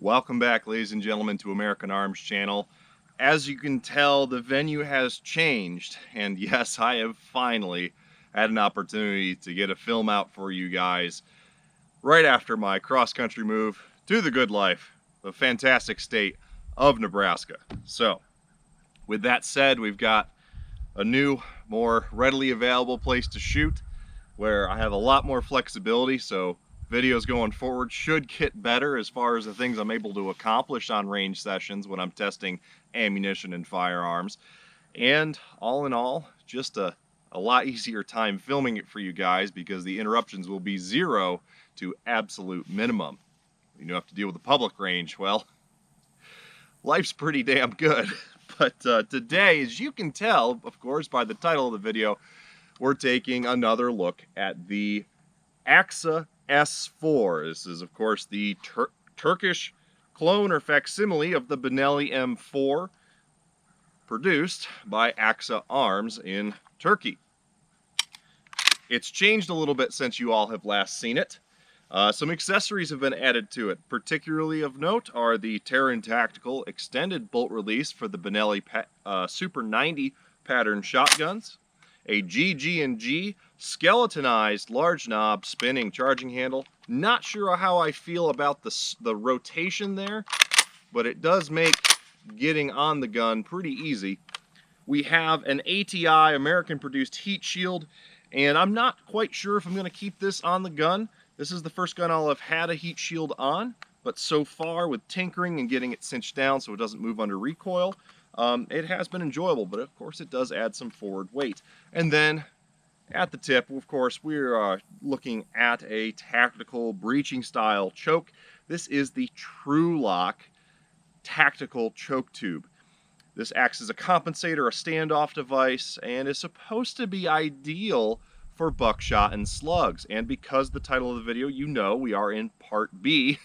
Welcome back, ladies and gentlemen, to American Arms Channel. As you can tell, the venue has changed, and yes, I have finally had an opportunity to get a film out for you guys right after my cross-country move to the good life, the fantastic state of Nebraska. So, with that said, we've got a new, more readily available place to shoot where I have a lot more flexibility, so videos going forward should get better as far as the things I'm able to accomplish on range sessions when I'm testing ammunition and firearms. And all in all, just a lot easier time filming it for you guys because the interruptions will be 0 to absolute minimum. You don't have to deal with the public range. Well, life's pretty damn good. But today, as you can tell, of course, by the title of the video, we're taking another look at the AKSA S4. This is, of course, the Turkish clone or facsimile of the Benelli M4, produced by AKSA Arms in Turkey. It's changed a little bit since you all have last seen it. Some accessories have been added to it. Particularly of note are the Terran Tactical extended bolt release for the Benelli Super 90 pattern shotguns, a GG&G skeletonized large knob spinning charging handle. Not sure how I feel about the rotation there, but it does make getting on the gun pretty easy. We have an ATI American produced heat shield, and I'm not quite sure if I'm going to keep this on the gun. This is the first gun I'll have had a heat shield on, but so far with tinkering and getting it cinched down so it doesn't move under recoil, it has been enjoyable, but of course it does add some forward weight. And then at the tip, of course, we're looking at a tactical breaching style choke. This is the True-Lock tactical choke tube. This acts as a compensator, a standoff device, and is supposed to be ideal for buckshot and slugs. And because the title of the video, you know we are in part B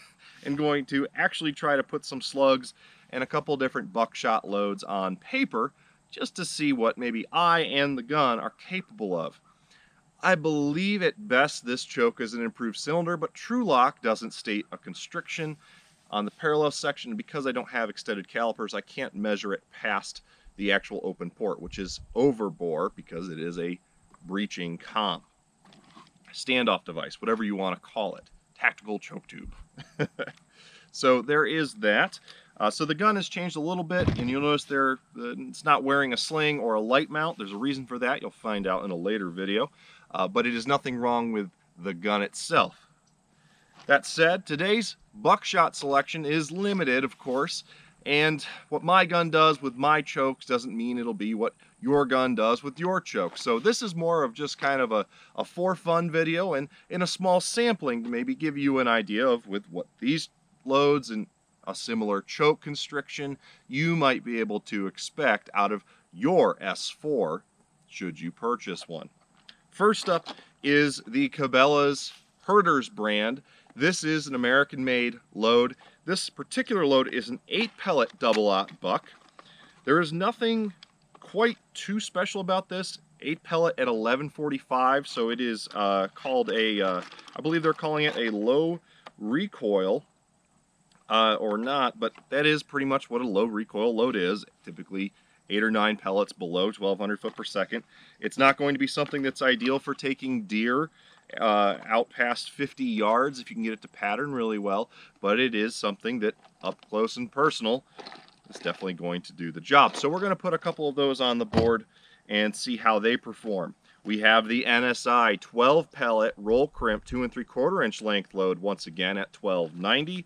and going to actually try to put some slugs and a couple different buckshot loads on paper just to see what maybe I and the gun are capable of. I believe at best this choke is an improved cylinder, but True-Lock doesn't state a constriction on the parallel section. Because I don't have extended calipers, I can't measure it past the actual open port, which is overbore because it is a breaching comp. Standoff device, whatever you want to call it. Tactical choke tube. So there is that. So the gun has changed a little bit, and you'll notice it's not wearing a sling or a light mount. There's a reason for that. You'll find out in a later video. But it is nothing wrong with the gun itself. That said, today's buckshot selection is limited, of course, and what my gun does with my chokes doesn't mean it'll be what your gun does with your chokes. So this is more of just kind of a for fun video and in a small sampling to maybe give you an idea of with what these loads and a similar choke constriction you might be able to expect out of your S4 should you purchase one. First up is the Cabela's Herter's brand. This is an American-made load. This particular load is an 8-pellet double-aught buck. There is nothing quite too special about this. 8-pellet at 1145, so it is called a, I believe they're calling it a low recoil, or not, but that is pretty much what a low recoil load is. Typically 8 or 9 pellets below 1200 foot per second. It's not going to be something that's ideal for taking deer out past 50 yards if you can get it to pattern really well, but it is something that up close and personal is definitely going to do the job. So we're going to put a couple of those on the board and see how they perform. We have the NSI 12 pellet roll crimp 2 3/4 inch length load once again at 1290.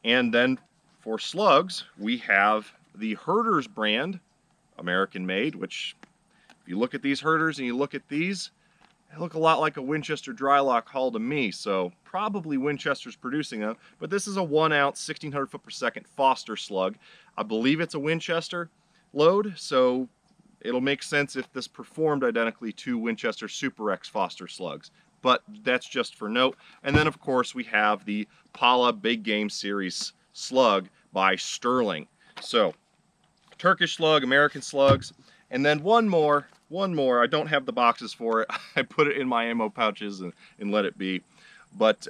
And then for slugs, we have the Herter's brand, American made, which if you look at these Herters and you look at these, they look a lot like a Winchester Drylock hull to me, so probably Winchester's producing them, but this is a 1 ounce 1600 foot per second Foster slug. I believe it's a Winchester load, so it'll make sense if this performed identically to Winchester Super X Foster slugs, but that's just for note. And then of course we have the Palla Big Game Series slug by Sterling. So Turkish slug, American slugs, and then one more, I don't have the boxes for it. I put it in my ammo pouches and let it be. But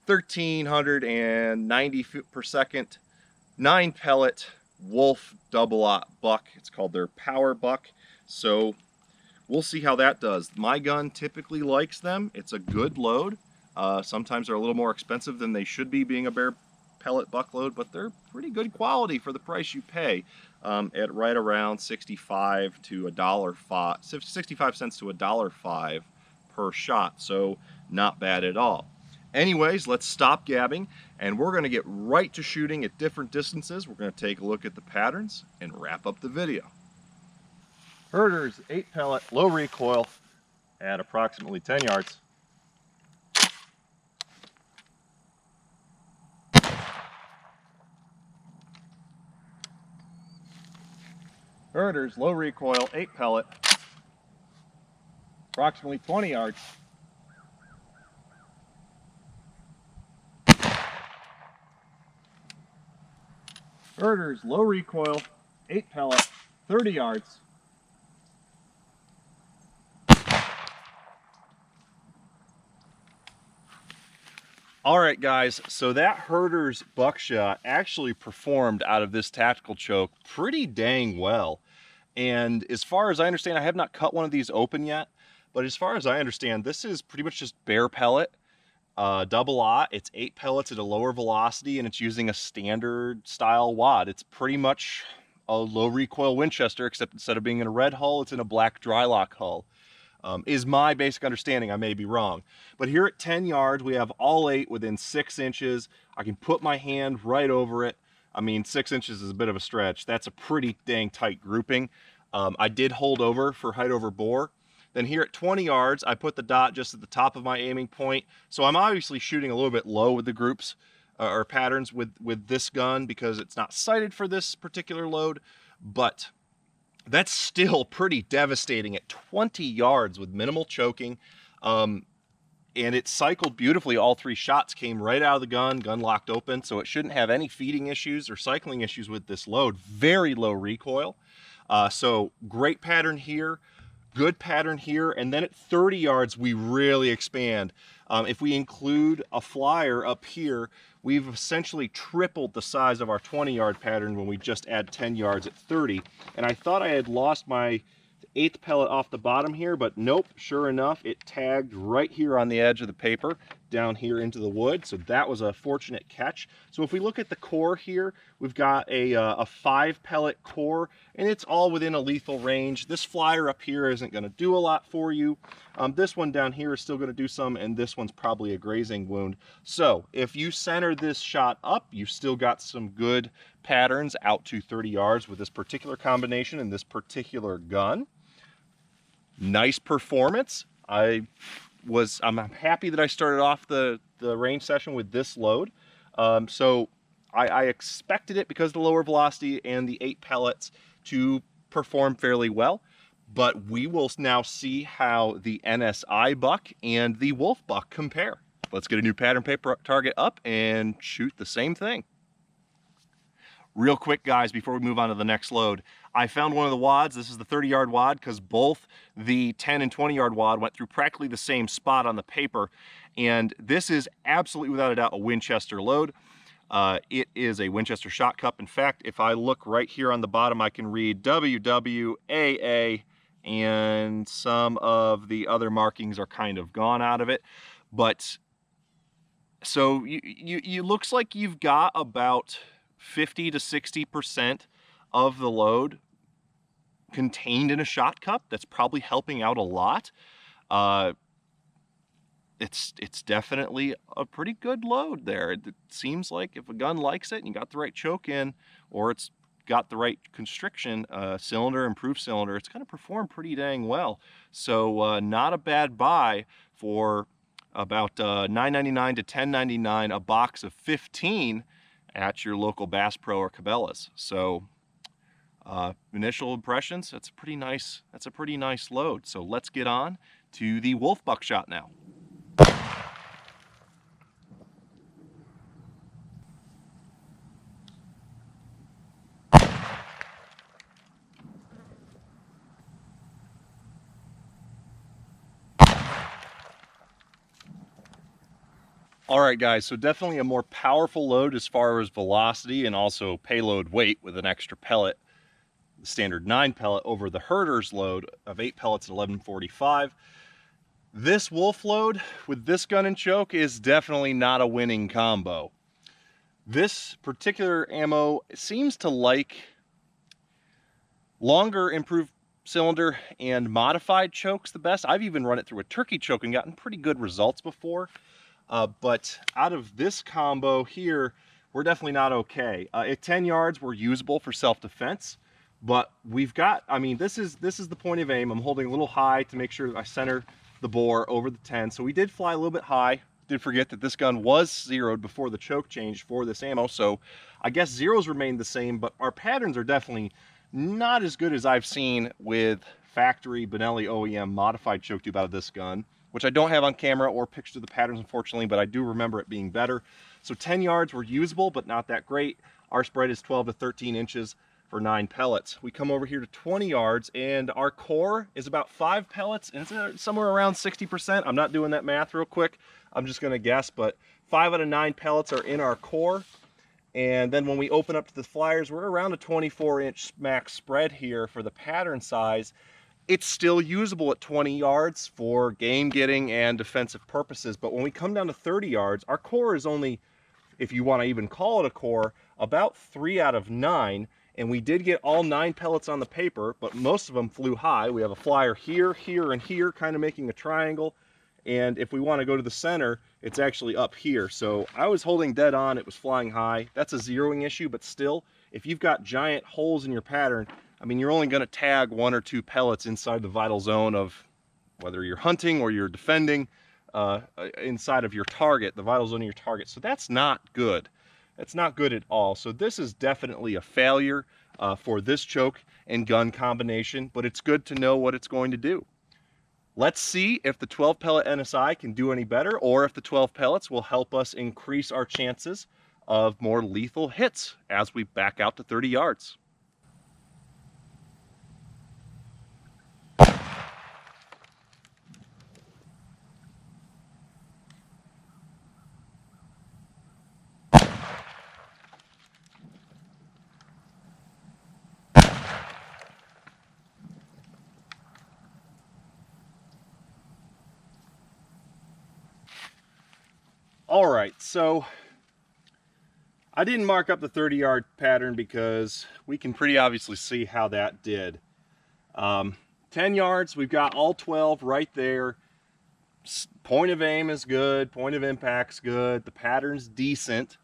1,390 feet per second, 9 pellet wolf double-aught buck. It's called their power buck. So we'll see how that does. My gun typically likes them. It's a good load. Sometimes they're a little more expensive than they should be, being a bare pellet buck load, but they're pretty good quality for the price you pay, at right around 65 cents to $1.05 per shot. So not bad at all. Anyways, let's stop gabbing, and we're going to get right to shooting at different distances. We're going to take a look at the patterns and wrap up the video. Herter's 8 pellet low recoil at approximately 10 yards. Herter's low recoil 8 pellet, approximately 20 yards. Herter's low recoil 8 pellet, 30 yards. Alright guys, so that Herter's Buckshot actually performed out of this tactical choke pretty dang well. And as far as I understand, I have not cut one of these open yet, but as far as I understand, this is pretty much just bare pellet, double-aught. It's 8 pellets at a lower velocity, and it's using a standard style wad. It's pretty much a low recoil Winchester, except instead of being in a red hull, it's in a black drylock hull. Is my basic understanding. I may be wrong. But here at 10 yards, we have all 8 within 6 inches. I can put my hand right over it. I mean, 6 inches is a bit of a stretch. That's a pretty dang tight grouping. I did hold over for height over bore. Then here at 20 yards, I put the dot just at the top of my aiming point. So I'm obviously shooting a little bit low with the groups or patterns with this gun because it's not sighted for this particular load. But that's still pretty devastating at 20 yards with minimal choking. And it cycled beautifully. All 3 shots came right out of the gun locked open, so it shouldn't have any feeding issues or cycling issues with this load. Very low recoil. So great pattern here, good pattern here, and then at 30 yards we really expand. If we include a flyer up here, we've essentially tripled the size of our 20-yard pattern when we just add 10 yards at 30. And I thought I had lost my 8th pellet off the bottom here, but nope, sure enough, it tagged right here on the edge of the paper down here into the wood. So that was a fortunate catch. So if we look at the core here, we've got a 5 pellet core, and it's all within a lethal range. This flyer up here isn't going to do a lot for you. This one down here is still going to do some, and this one's probably a grazing wound. So if you center this shot up, you've still got some good patterns out to 30 yards with this particular combination and this particular gun. Nice performance. I'm happy that I started off the range session with this load. So I expected it, because of the lower velocity and the 8 pellets, to perform fairly well. But we will now see how the NSI buck and the wolf buck compare. Let's get a new pattern paper target up and shoot the same thing. Real quick, guys, before we move on to the next load, I found one of the wads. This is the 30-yard wad, because both the 10 and 20-yard wad went through practically the same spot on the paper. And this is absolutely, without a doubt, a Winchester load. It is a Winchester shot cup. In fact, if I look right here on the bottom, I can read WWAA, and some of the other markings are kind of gone out of it. But so you looks like you've got about 50 to 60% of the load contained in a shot cup. That's probably helping out a lot. It's definitely a pretty good load there. It seems like if a gun likes it and you got the right choke in, or it's got the right constriction cylinder, improved cylinder, it's going to perform pretty dang well. So not a bad buy for about $9.99 to $10.99 a box of 15 at your local Bass Pro or Cabela's. So initial impressions, that's a pretty nice load. So let's get on to the wolf buckshot now. All right, guys, so definitely a more powerful load as far as velocity and also payload weight with an extra pellet, the standard 9 pellet over the Herter's load of 8 pellets at 1145. This wolf load with this gun and choke is definitely not a winning combo. This particular ammo seems to like longer improved cylinder and modified chokes the best. I've even run it through a turkey choke and gotten pretty good results before. But out of this combo here, we're definitely not okay. At 10 yards, we're usable for self-defense, but we've got, I mean, this is the point of aim. I'm holding a little high to make sure that I center the bore over the 10. So we did fly a little bit high. Did forget that this gun was zeroed before the choke changed for this ammo. So I guess zeros remained the same, but our patterns are definitely not as good as I've seen with factory Benelli OEM modified choke tube out of this gun, which I don't have on camera or pictures of the patterns, unfortunately, but I do remember it being better. So 10 yards were usable, but not that great. Our spread is 12 to 13 inches for 9 pellets. We come over here to 20 yards, and our core is about 5 pellets, and it's somewhere around 60%. I'm not doing that math real quick. I'm just gonna guess, but 5 out of 9 pellets are in our core. And then when we open up to the flyers, we're around a 24-inch max spread here for the pattern size. It's still usable at 20 yards for game getting and defensive purposes. But when we come down to 30 yards, our core is only, if you want to even call it a core, about 3 out of 9. And we did get all 9 pellets on the paper, but most of them flew high. We have a flyer here, here, and here, kind of making a triangle. And if we want to go to the center, it's actually up here. So I was holding dead on, it was flying high. That's a zeroing issue, but still, if you've got giant holes in your pattern, I mean, you're only going to tag 1 or 2 pellets inside the vital zone of whether you're hunting or you're defending inside of your target, the vital zone of your target. So that's not good. That's not good at all. So this is definitely a failure for this choke and gun combination, but it's good to know what it's going to do. Let's see if the 12 pellet NSI can do any better, or if the 12 pellets will help us increase our chances of more lethal hits as we back out to 30 yards. All right, so I didn't mark up the 30-yard pattern because we can pretty obviously see how that did. 10 yards, we've got all 12 right there. Point of aim is good, point of impact's good, the pattern's decent,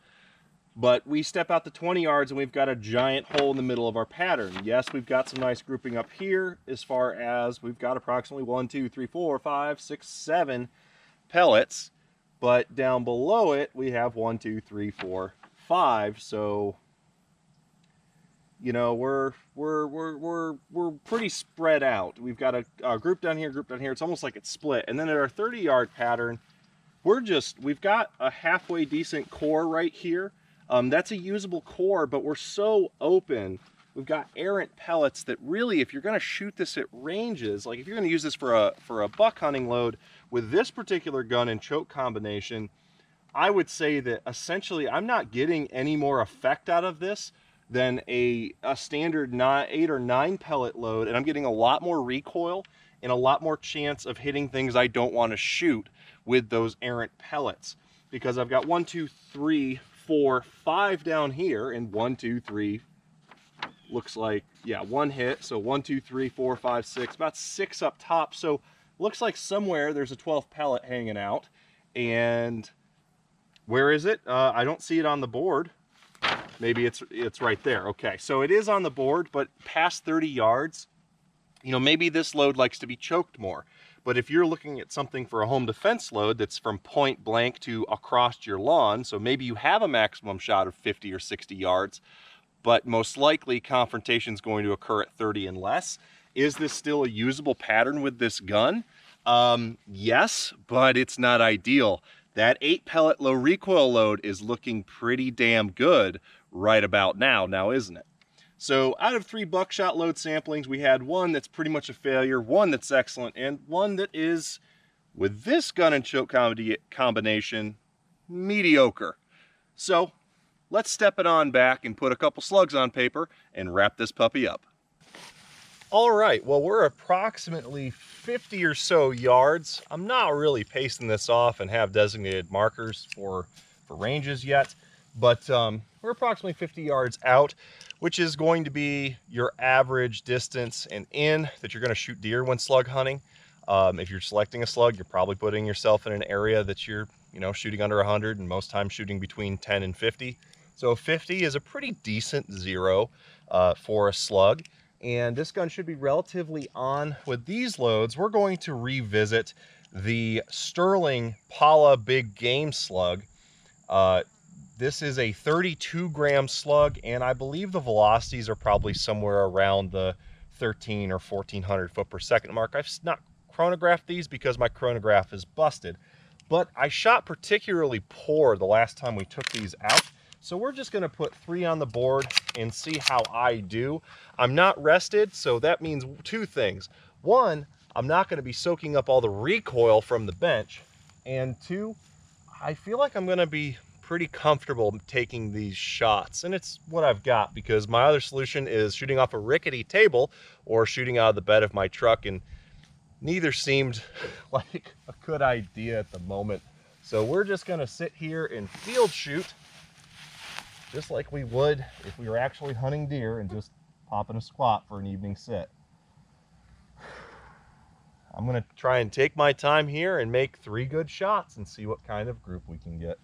but we step out to 20 yards and we've got a giant hole in the middle of our pattern. Yes, we've got some nice grouping up here as far as we've got approximately 1, 2, 3, 4, 5, 6, 7 pellets. But down below it, we have 1, 2, 3, 4, 5. So, you know, we're pretty spread out. We've got a group down here, group down here. It's almost like it's split. And then at our 30-yard pattern, we've got a halfway decent core right here. That's a usable core, but we're so open. We've got errant pellets that really, if you're going to shoot this at ranges, like if you're going to use this for a buck hunting load with this particular gun and choke combination, I would say that essentially I'm not getting any more effect out of this than a standard 8 or 9 pellet load, and I'm getting a lot more recoil and a lot more chance of hitting things I don't want to shoot with those errant pellets, because I've got 1, 2, 3, 4, 5 down here, and 1, 2, 3, looks like, yeah, 1 hit. So 1, 2, 3, 4, 5, 6, about 6 up top. So looks like somewhere there's a 12 pellet hanging out. And where is it? I don't see it on the board. Maybe it's right there. Okay, so it is on the board, but past 30 yards, you know, maybe this load likes to be choked more. But if you're looking at something for a home defense load that's from point blank to across your lawn, so maybe you have a maximum shot of 50 or 60 yards, but most likely confrontation is going to occur at 30 and less. Is this still a usable pattern with this gun? Yes, but it's not ideal. That 8 pellet low recoil load is looking pretty damn good right about now, isn't it? So out of 3 buckshot load samplings, we had 1 that's pretty much a failure, 1 that's excellent, and 1 that is, with this gun and choke combination, mediocre. So let's step it on back and put a couple slugs on paper and wrap this puppy up. All right, well, we're approximately 50 or so yards. I'm not really pacing this off and have designated markers for ranges yet, but we're approximately 50 yards out, which is going to be your average distance and in that you're going to shoot deer when slug hunting. If you're selecting a slug, you're probably putting yourself in an area that you're, shooting under 100 and most times shooting between 10 and 50. So 50 is a pretty decent zero for a slug. And this gun should be relatively on. With these loads, we're going to revisit the Sterling Palla big game slug. This is a 32-gram slug, and I believe the velocities are probably somewhere around the 13 or 1400 foot per second mark. I've not chronographed these because my chronograph is busted, but I shot particularly poor the last time we took these out. So we're just going to put 3 on the board and see how I do. I'm not rested, so that means 2 things. 1, I'm not going to be soaking up all the recoil from the bench. And 2, I feel like I'm going to be pretty comfortable taking these shots. And it's what I've got, because my other solution is shooting off a rickety table or shooting out of the bed of my truck, and neither seemed like a good idea at the moment. So we're just going to sit here and field shoot, just like we would if we were actually hunting deer and just popping a squat for an evening sit. I'm going to try and take my time here and make 3 good shots and see what kind of group we can get.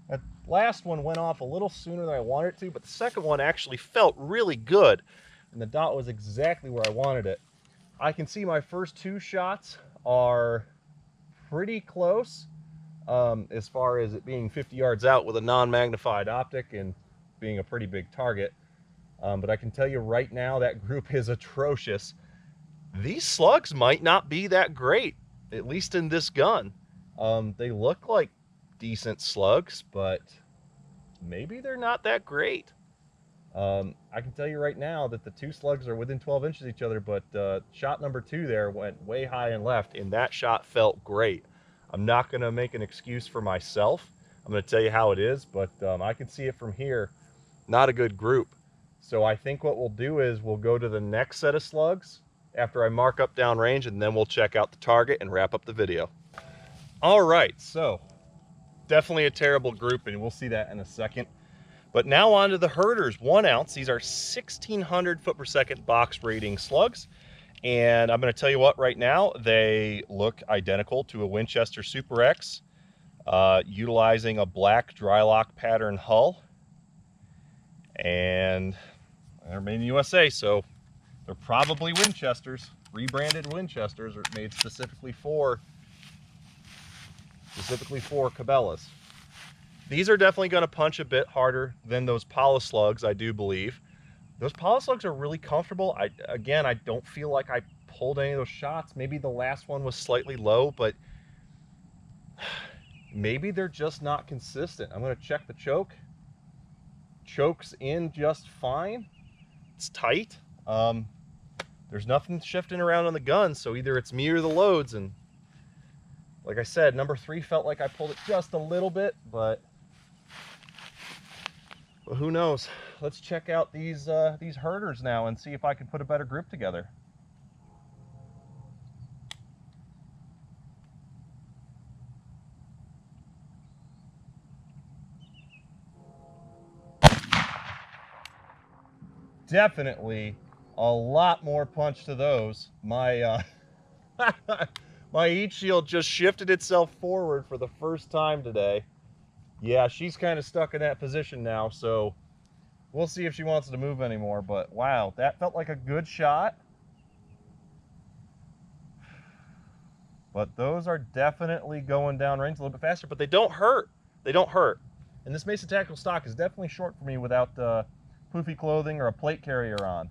That last one went off a little sooner than I wanted it to, but the second one actually felt really good, and the dot was exactly where I wanted it. I can see my first 2 shots are pretty close as far as it being 50 yards out with a non-magnified optic and being a pretty big target. But I can tell you right now that group is atrocious. These slugs might not be that great, at least in this gun. They look like decent slugs, but maybe they're not that great. I can tell you right now that the 2 slugs are within 12 inches of each other, but shot number 2 there went way high and left, and that shot felt great. I'm not going to make an excuse for myself. I'm going to tell you how it is, but I can see it from here. Not a good group. So I think what we'll do is we'll go to the next set of slugs after I mark up downrange, and then we'll check out the target and wrap up the video. All right, so definitely a terrible group, and we'll see that in a second. But now on to the Herters, 1 ounce. These are 1600 foot per second box rating slugs. And I'm going to tell you what, right now, they look identical to a Winchester Super X, utilizing a black dry lock pattern hull. And they're made in the USA, so they're probably Winchesters, rebranded Winchesters, or made specifically for Cabela's. These are definitely going to punch a bit harder than those Palla slugs, I do believe. Those Palla slugs are really comfortable. Again, I don't feel like I pulled any of those shots. Maybe the last one was slightly low, but maybe they're just not consistent. I'm going to check the choke. Choke's in just fine. It's tight. There's nothing shifting around on the gun, so either it's me or the loads. And like I said, number 3 felt like I pulled it just a little bit, but who knows? Let's check out these Herters now and see if I can put a better group together. Definitely a lot more punch to those. My my heat shield just shifted itself forward for the first time today. Yeah, she's kind of stuck in that position now, so we'll see if she wants to move anymore. But wow, that felt like a good shot. but those are definitely going down range a little bit faster, but they don't hurt. They don't hurt. And this Mesa Tactical stock is definitely short for me without poofy clothing or a plate carrier on.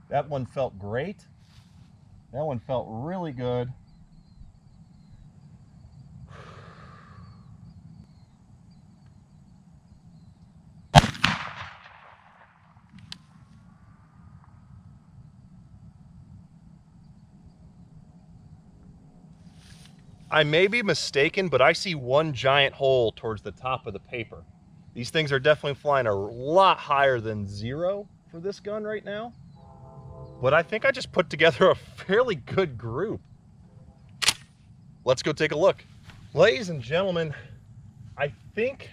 That one felt great. That one felt really good. I may be mistaken, but I see one giant hole towards the top of the paper. These things are definitely flying a lot higher than 0 for this gun right now. But I think I just put together a fairly good group. Let's go take a look. Ladies and gentlemen, I think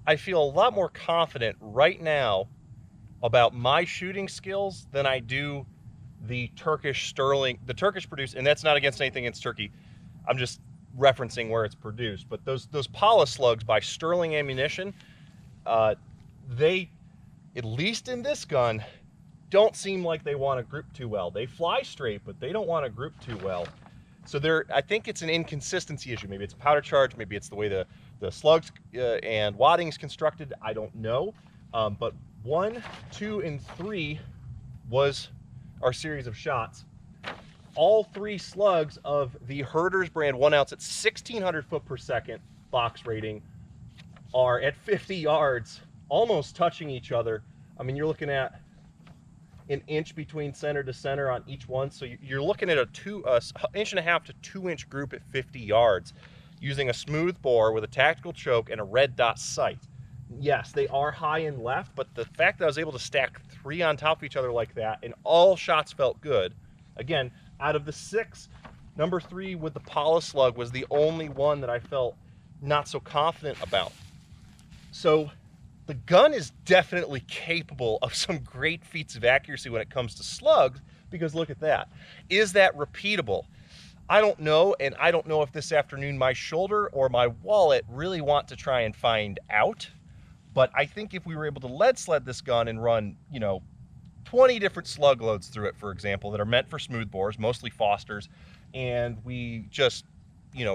I feel a lot more confident right now about my shooting skills than I do the Turkish Sterling, the Turkish produced, and that's not against anything against Turkey. I'm just referencing where it's produced. But those Palla slugs by Sterling Ammunition, they, at least in this gun, don't seem like they want to group too well. They fly straight, but they don't want to group too well. So I think it's an inconsistency issue. Maybe it's powder charge, maybe it's the way the slugs and wadding is constructed. I don't know. But 1, 2, and 3 was our series of shots. All 3 slugs of the Herter's brand 1 ounce at 1600 foot per second box rating are at 50 yards, almost touching each other. I mean, you're looking at an inch between center to center on each one. So you're looking at a 1.5 inch to 2 inch group at 50 yards using a smooth bore with a tactical choke and a red dot sight. Yes, they are high and left, but the fact that I was able to stack 3 on top of each other like that and all shots felt good. Again, out of the 6, number 3 with the Palla slug was the only one that I felt not so confident about. So the gun is definitely capable of some great feats of accuracy when it comes to slugs, because look at that. Is that repeatable? I don't know, and I don't know if this afternoon my shoulder or my wallet really want to try and find out. But I think if we were able to lead sled this gun and run, 20 different slug loads through it, for example, that are meant for smooth bores, mostly Fosters, and we just,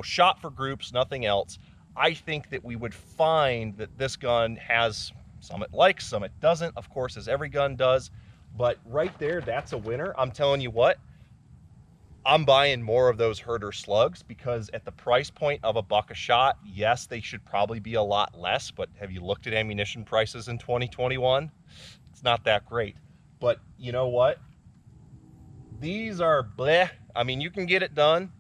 shot for groups, nothing else, I think that we would find that this gun has some it likes, some it doesn't, of course, as every gun does. But right there, that's a winner. I'm telling you what, I'm buying more of those Herter slugs, because at the price point of a Buckshot, yes, they should probably be a lot less, but have you looked at ammunition prices in 2021? It's not that great. But you know what? These are bleh. I mean, you can get it done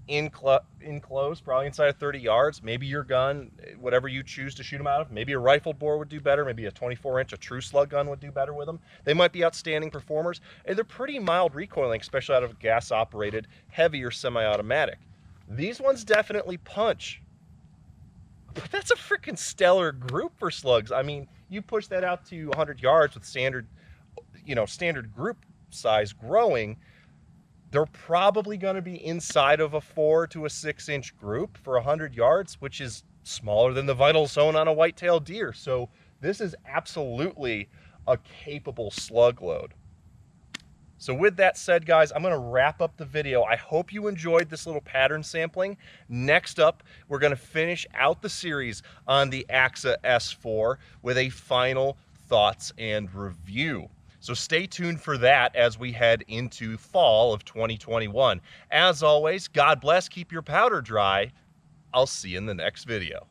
in close, probably inside of 30 yards. Maybe your gun, whatever you choose to shoot them out of, maybe a rifle bore would do better. Maybe a 24-inch, a true slug gun would do better with them. They might be outstanding performers, and they're pretty mild recoiling, especially out of a gas-operated, heavier semi-automatic. These ones definitely punch. But that's a freaking stellar group for slugs. I mean, you push that out to 100 yards with standard group size growing, they're probably going to be inside of a 4 to a 6 inch group for 100 yards, which is smaller than the vital zone on a white-tailed deer. So this is absolutely a capable slug load. So with that said, guys, I'm going to wrap up the video. I hope you enjoyed this little pattern sampling. Next up, we're going to finish out the series on the AKSA S4 with a final thoughts and review. So stay tuned for that as we head into fall of 2021. As always, God bless, keep your powder dry. I'll see you in the next video.